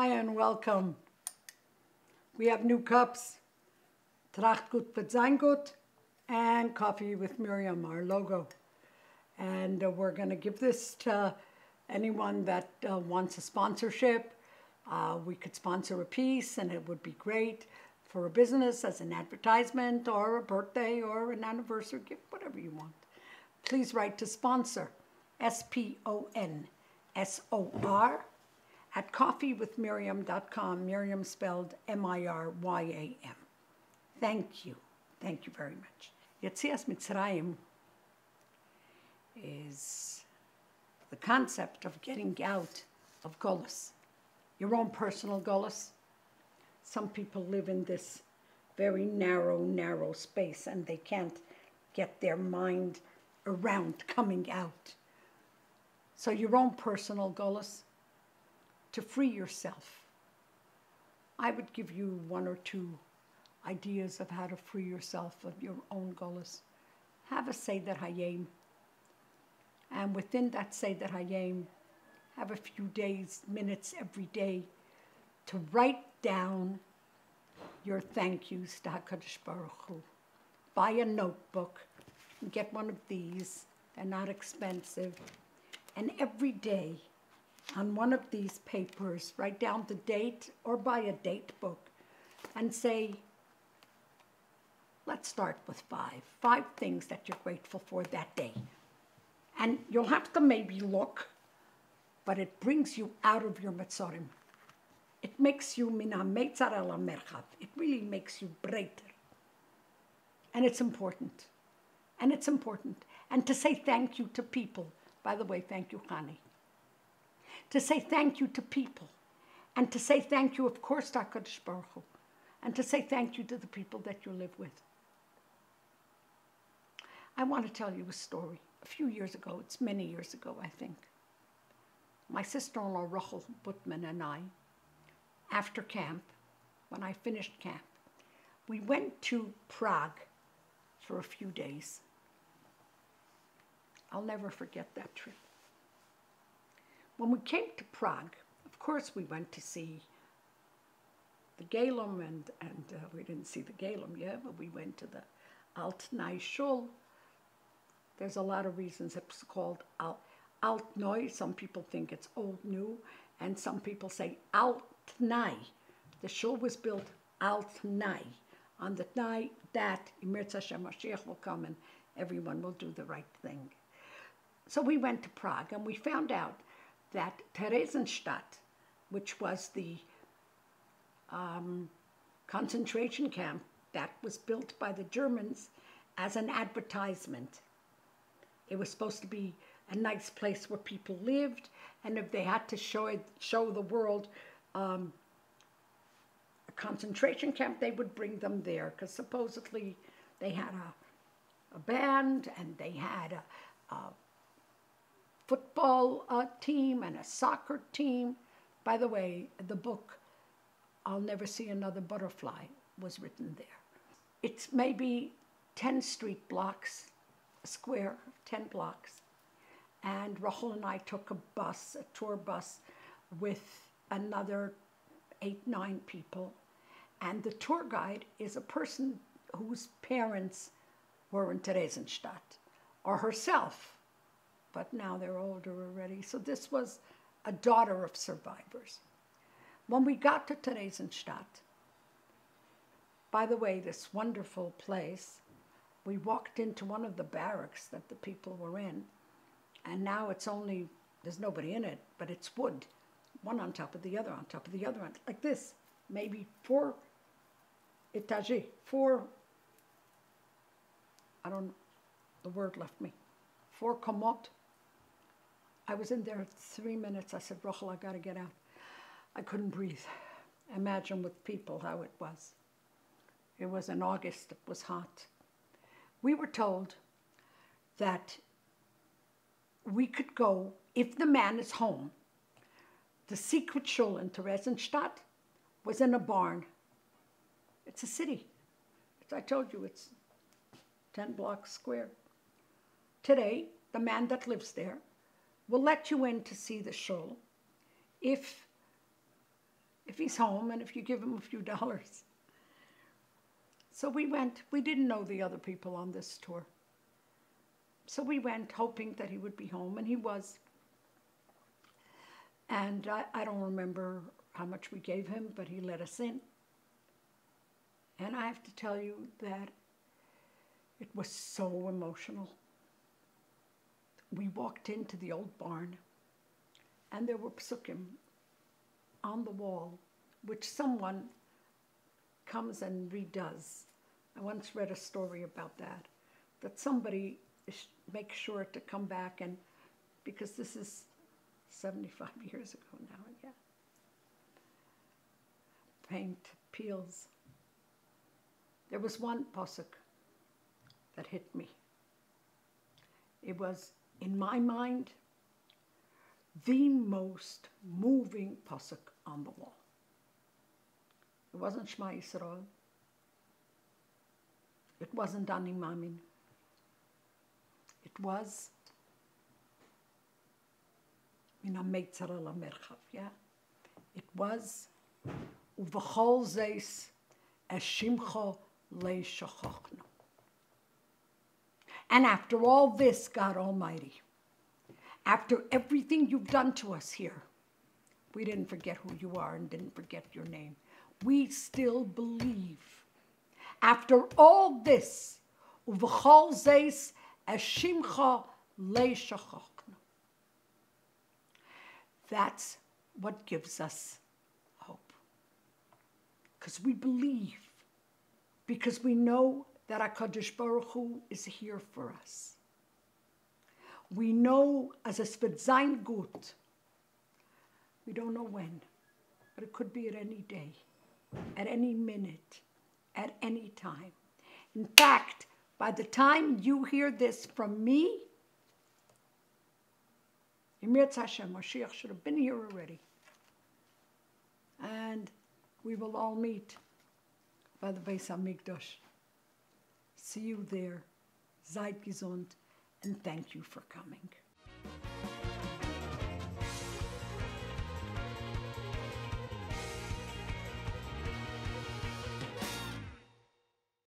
Hi and welcome. We have new cups, Tracht gut wird sein gut, and Coffee with Miriam, our logo. And we're going to give this to anyone that wants a sponsorship. We could sponsor a piece and it would be great for a business as an advertisement or a birthday or an anniversary gift, whatever you want. Please write to sponsor, SPONSOR, at coffeewithmiriam.com, Miriam spelled M-I-R-Y-A-M. Thank you. Thank you very much. Yetzias Mitzrayim is the concept of getting out of Golus, your own personal Golus. Some people live in this very narrow space and they can't get their mind around coming out. So your own personal Golus, to free yourself. I would give you one or two ideas of how to free yourself of your own Golus. Have a Seder Hayom. And within that Seder Hayom, have a few days, minutes every day to write down your thank yous to HaKadosh Baruch Hu. Buy a notebook, get one of these, they're not expensive. And every day on one of these papers, write down the date or buy a date book and say, let's start with five things that you're grateful for that day. And you'll have to maybe look, but it brings you out of your Metzorim. It makes you mina meitzar ala merchav. It really makes you breiter. And it's important. And it's important. And to say thank you to people. By the way, thank you, Hani. To say thank you to people. And to say thank you, of course, to HaKadosh Baruch Hu. And to say thank you to the people that you live with. I want to tell you a story. A few years ago, it's many years ago, I think. My sister-in-law, Rachel Butman, and I, after camp, when I finished camp, we went to Prague for a few days. I'll never forget that trip. When we came to Prague, of course we went to see the Galem, and we didn't see the Galem yet, but we went to the Altneu Shul. There's a lot of reasons it's called Altneu. Some people think it's old new, and some people say Altneu. The shul was built Altneu, on the night that Mirz Hashem Mashiach will come and everyone will do the right thing. So we went to Prague and we found out that Theresienstadt, which was the concentration camp that was built by the Germans as an advertisement. It was supposed to be a nice place where people lived, and if they had to show the world a concentration camp, they would bring them there, because supposedly they had a band, and they had a football team and a soccer team. By the way, the book, I'll Never See Another Butterfly, was written there. It's maybe 10 street blocks, a square, 10 blocks. And Rachel and I took a bus, a tour bus, with another 8, 9 people. And the tour guide is a person whose parents were in Theresienstadt, or herself, but now they're older already. So this was a daughter of survivors. When we got to Theresienstadt, by the way, this wonderful place, we walked into one of the barracks that the people were in, and now it's only, there's nobody in it, but it's wood, one on top of the other, on top of the other, like this, maybe 4 étages, 4, I don't know, the word left me, 4 commot. I was in there 3 minutes. I said, Rachel, I got to get out. I couldn't breathe. Imagine with people how it was. It was in August, it was hot. We were told that we could go, if the man is home. The secret shul in Theresienstadt was in a barn. It's a city. I told you, it's 10 blocks square. Today, the man that lives there will let you in to see the shul if if he's home and if you give him a few dollars. So we went. We didn't know the other people on this tour. So we went hoping that he would be home, and he was. And I don't remember how much we gave him, but he let us in. And I have to tell you that it was so emotional. We walked into the old barn, and there were psukim on the wall, which someone comes and redoes. I once read a story about that somebody makes sure to come back, and because this is 75 years ago now, yeah. Paint peels. There was one pasuk that hit me. It was, in my mind, the most moving pasuk on the wall. It wasn't Shema Yisrael. It wasn't Ani Mamin. It was Min HaMeitzar Al HaMerchav, yeah? It was Uv'chol zeis Eshimcho Leishachachnu. And after all this, God Almighty, after everything you've done to us here, we didn't forget who you are and didn't forget your name. We still believe. After all this, Uv'chol zeis Eshimcha Leishachachnu. That's what gives us hope. Because we believe. Because we know that HaKadosh Baruch Hu is here for us. We know as a wird sein gut. We don't know when, but it could be at any day, at any minute, at any time. In fact, by the time you hear this from me, Yirmiyat Hashem, Mashiach should have been here already. And we will all meet by the Beis HaMikdash. See you there. Seid gesund, and thank you for coming.